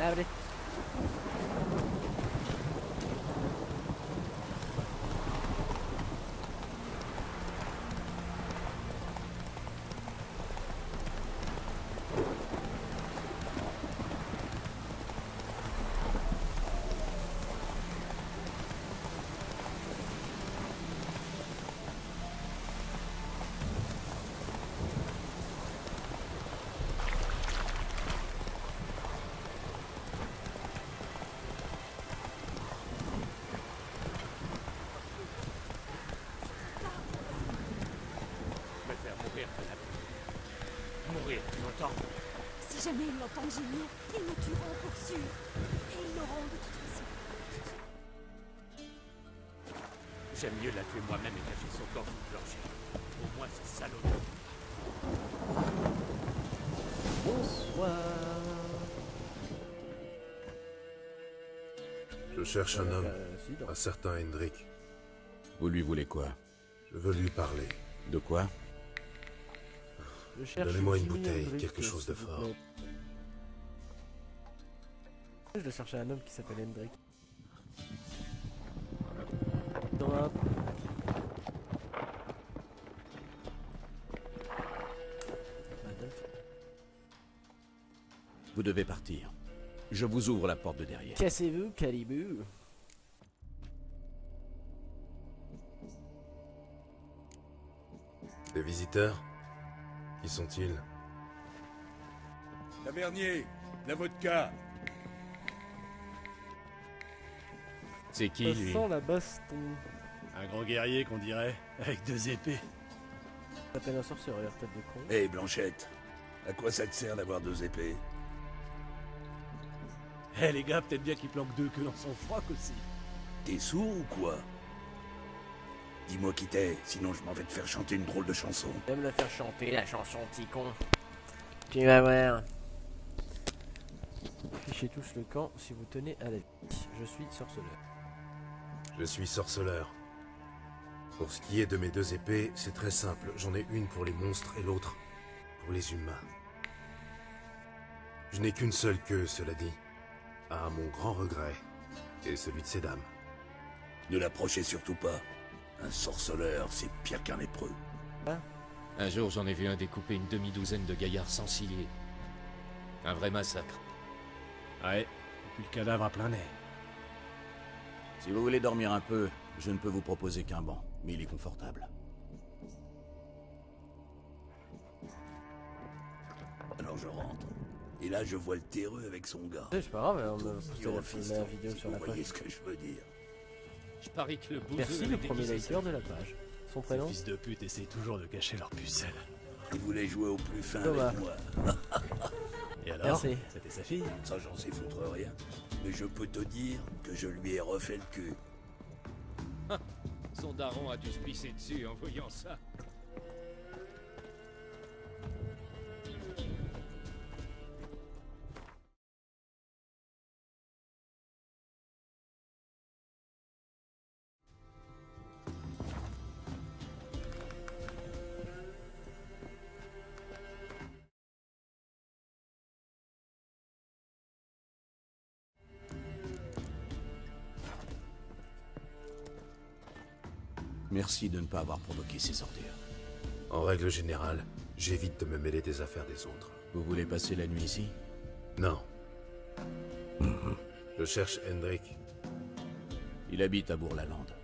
abre. Me faire mourir de la mourir, tu m'entends? Si jamais ils l'entendent gémir, ils me tueront pour sûr. Et ils l'auront de toute façon. J'aime mieux la tuer moi-même et cacher son corps sous le plancher. Au moins c'est salaud. Bonsoir. Je cherche un homme, Si, non. un certain Hendrik. Vous lui voulez quoi? Je veux lui parler. De quoi? Je cherche Donnez-moi une Jimi bouteille, Hendrix, quelque chose de s'il vous fort. plaît. Je dois chercher un homme qui s'appelle Hendrik. Hop. Adolphe. Vous devez partir. Je vous ouvre la porte de derrière. Cassez-vous, Calibou. Des visiteurs? Qui sont-ils? Tavernier, la vodka. C'est qui, Ça lui? sent la baston. Un grand guerrier qu'on dirait, avec 2 épées. Ça s'appelle un sorcereur, tête de con. Hé Blanchette, à quoi ça te sert d'avoir 2 épées? Eh les gars, peut-être bien qu'il planque 2 queues dans son froc aussi. T'es sourd ou quoi? Dis-moi qui t'es, sinon je m'en vais te faire chanter une drôle de chanson. Je vais me la faire chanter, la chanson, petit con. Tu vas voir. Fichez tous le camp si vous tenez à la vie. Je suis sorceleur. Je suis sorceleur. Pour ce qui est de mes 2 épées, c'est très simple. J'en ai une pour les monstres et l'autre pour les humains. Je n'ai qu'une seule queue, cela dit. À mon grand regret. Et celui de ces dames. Ne l'approchez surtout pas. Un sorceleur, c'est pire qu'un lépreux. Un jour, j'en ai vu un découper une demi-douzaine de gaillards sans cilier. Un vrai massacre. Ouais, et puis le cadavre à plein nez. Si vous voulez dormir un peu, je ne peux vous proposer qu'un banc, mais il est confortable. Alors je rentre. Et là je vois le terreux avec son gars. C'est pas grave, on a Yo, posté fiston, la vidéo si sur vous la voyez page. ce que je veux dire. Je parie que le bouseux Merci avait le premier déguisé liker de la page. Son Ces prénom? fils de pute essayent toujours de cacher leur pucelle. Il voulait jouer au plus fin Thomas. avec moi. Et alors? Merci. C'était sa fille? Ça j'en sais foutre rien. Mais je peux te dire que je lui ai refait le cul. Son daron a dû se pisser dessus en voyant ça. Merci de ne pas avoir provoqué ces ordures. En règle générale, j'évite de me mêler des affaires des autres. Vous voulez passer la nuit ici? Non. Je cherche Hendrik. Il habite à Bourg-la-Lande.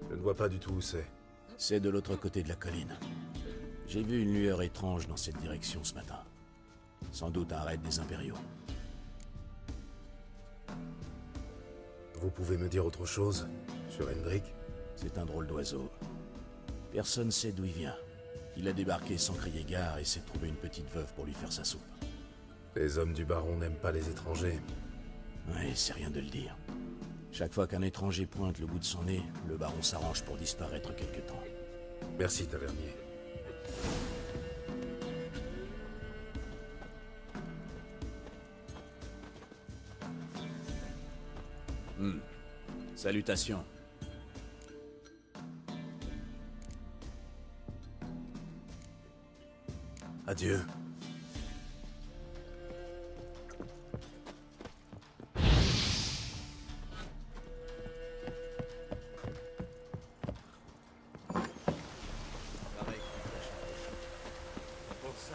Je ne vois pas du tout où c'est. C'est de l'autre côté de la colline. J'ai vu une lueur étrange dans cette direction ce matin. Sans doute un raid des impériaux. Vous pouvez me dire autre chose sur Hendrik? C'est un drôle d'oiseau. Personne sait d'où il vient. Il a débarqué sans crier gare et s'est trouvé une petite veuve pour lui faire sa soupe. Les hommes du baron n'aiment pas les étrangers. Ouais, c'est rien de le dire. Chaque fois qu'un étranger pointe le bout de son nez, le baron s'arrange pour disparaître quelque temps. Merci, tavernier. Salutations. Adieu.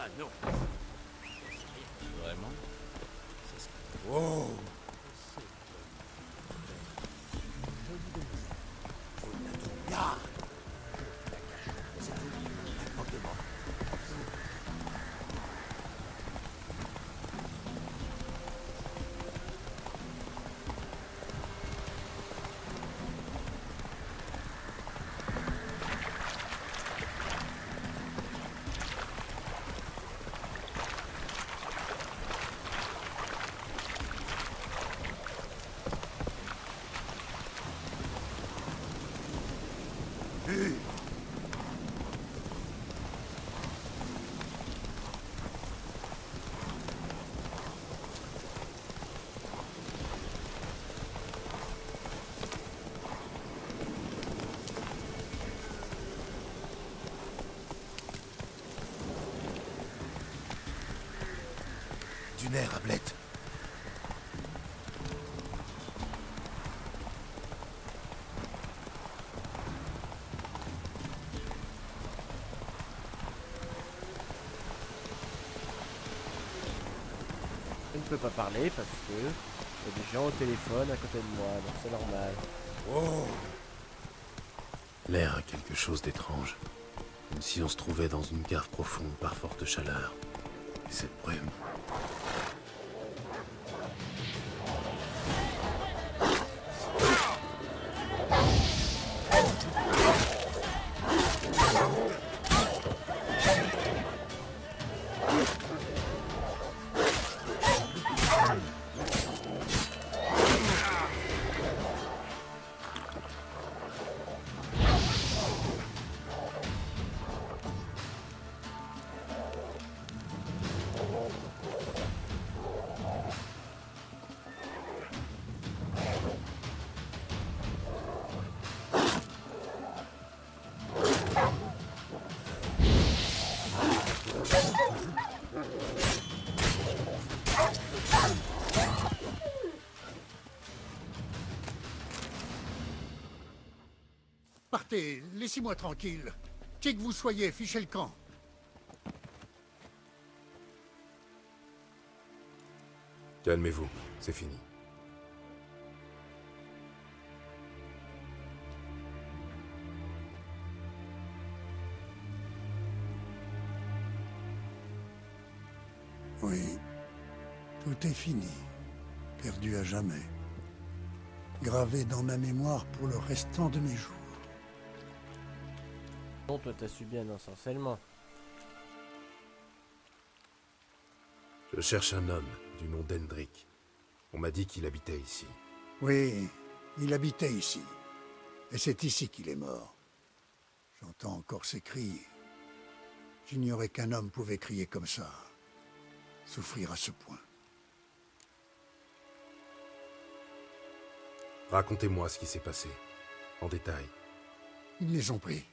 Ah non. Vraiment? Oh! Ah. Du nerf, Ablette. Je ne peux pas parler parce que il y a des gens au téléphone à côté de moi, donc c'est normal. Oh! L'air a quelque chose d'étrange. Comme si on se trouvait dans une cave profonde par forte chaleur. Et cette brume. Partez, laissez-moi tranquille. Qui que vous soyez, fichez le camp. Calmez-vous, c'est fini. Oui, tout est fini. Perdu à jamais. Gravé dans ma mémoire pour le restant de mes jours. Non, toi t'as subi un ensorcellement. Je cherche un homme du nom d'Hendrik. On m'a dit qu'il habitait ici. Oui, il habitait ici. Et c'est ici qu'il est mort. J'entends encore ses cris. J'ignorais qu'un homme pouvait crier comme ça. Souffrir à ce point. Racontez-moi ce qui s'est passé. En détail. Ils les ont pris.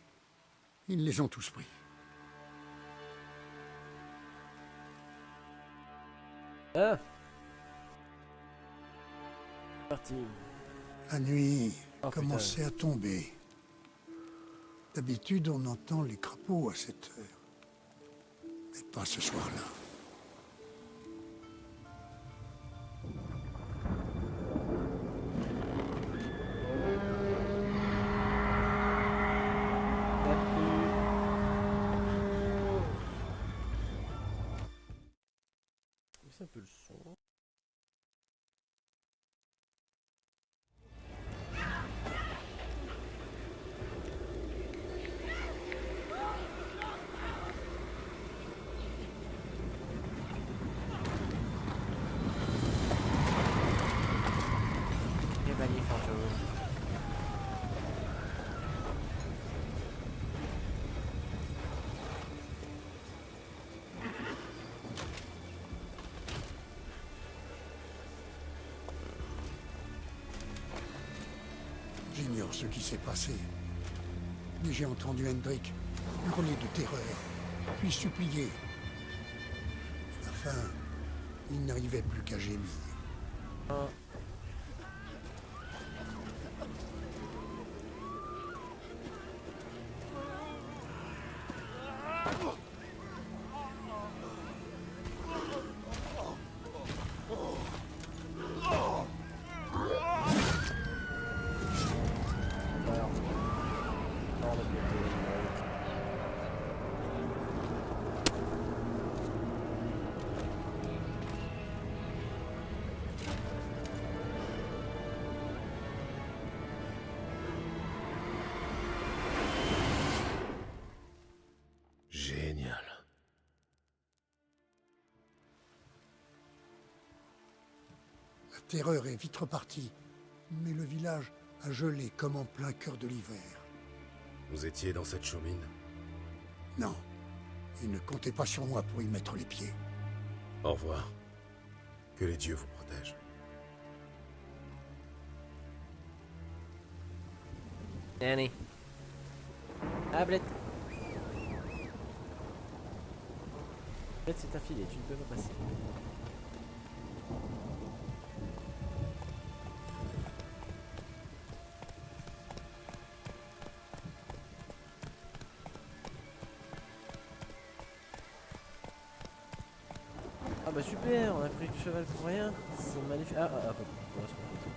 Ils les ont tous pris. Ah, parti. La nuit Oh, commençait à tomber. D'habitude, on entend les crapauds à cette heure. Mais pas ce soir-là. C'est un peu le son. Chevalier fantôme. J'ignore ce qui s'est passé. Mais j'ai entendu Hendrik hurler de terreur, puis supplier. À la fin, il n'arrivait plus qu'à gémir. Ah. Génial. La terreur est vite repartie, mais le village a gelé comme en plein cœur de l'hiver. Vous étiez dans cette chaumine? Non, et ne comptez pas sur moi pour y mettre les pieds. Au revoir. Que les dieux vous protègent. Annie. Ablette. Ablette, c'est affilé, tu ne peux pas passer. Ah bah super, on a pris le cheval pour rien. C'est magnifique. Ah, pardon. On va se reposer.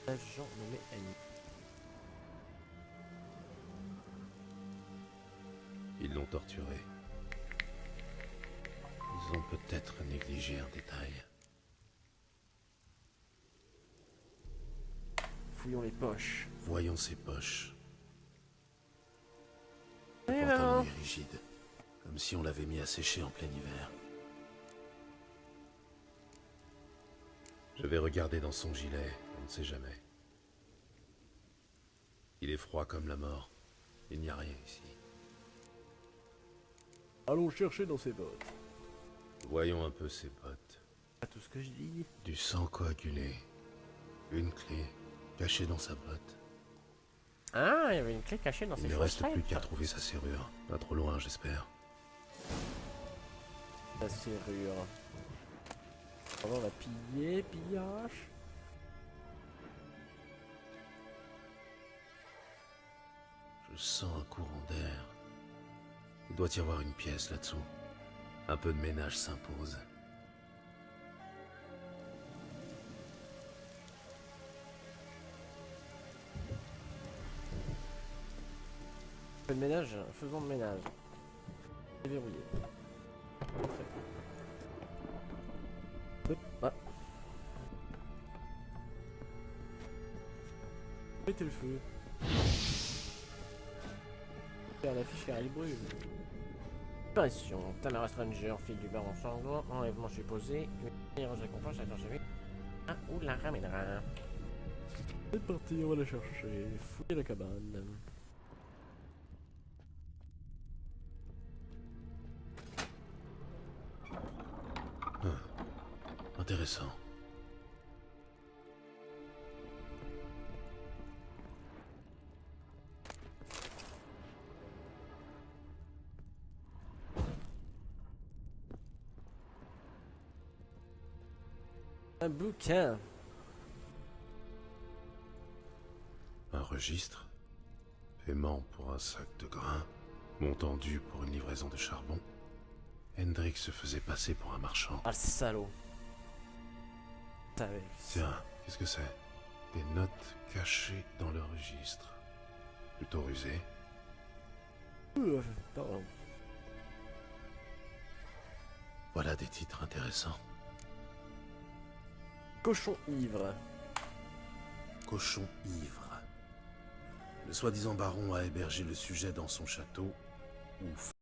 Agent nommé Annie. Ils l'ont torturé. Ils ont peut-être négligé un détail. Fouillons les poches. Voyons ses poches. Et Le alors pantalon est rigide, comme si on l'avait mis à sécher en plein hiver. Je vais regarder dans son gilet, on ne sait jamais. Il est froid comme la mort. Il n'y a rien ici. Allons chercher dans ses bottes. Voyons un peu ses bottes. Pas tout ce que je dis. Du sang coagulé. Une clé cachée dans sa botte. Ah, il y avait une clé cachée dans ses Il ne chaussettes. reste plus qu'à trouver sa serrure. Pas trop loin, j'espère. La serrure. On va piller, pillage. Je sens un courant d'air. Il doit y avoir une pièce là-dessous. Un peu de ménage s'impose. Fais le ménage, faisons le ménage. C'est verrouillé. Entrez. Hop, ah. Mettez le feu. Faire l'affiche car il brûle. Apparition. Tamara Stranger, fille du baron sanglant, enlèvement supposé. Une récompense à ton Ah, ou la ramènera. C'est parti, on va la chercher. Fouiller la cabane. Intéressant. Un bouquin. Un registre. Paiement pour un sac de grains. Montant dû pour une livraison de charbon. Hendrik se faisait passer pour un marchand. Ah, le salaud. Avec. Tiens, qu'est-ce que c'est? Des notes cachées dans le registre. Plutôt rusé. Pardon. Voilà des titres intéressants. Cochon ivre. Cochon ivre. Le soi-disant baron a hébergé le sujet dans son château, où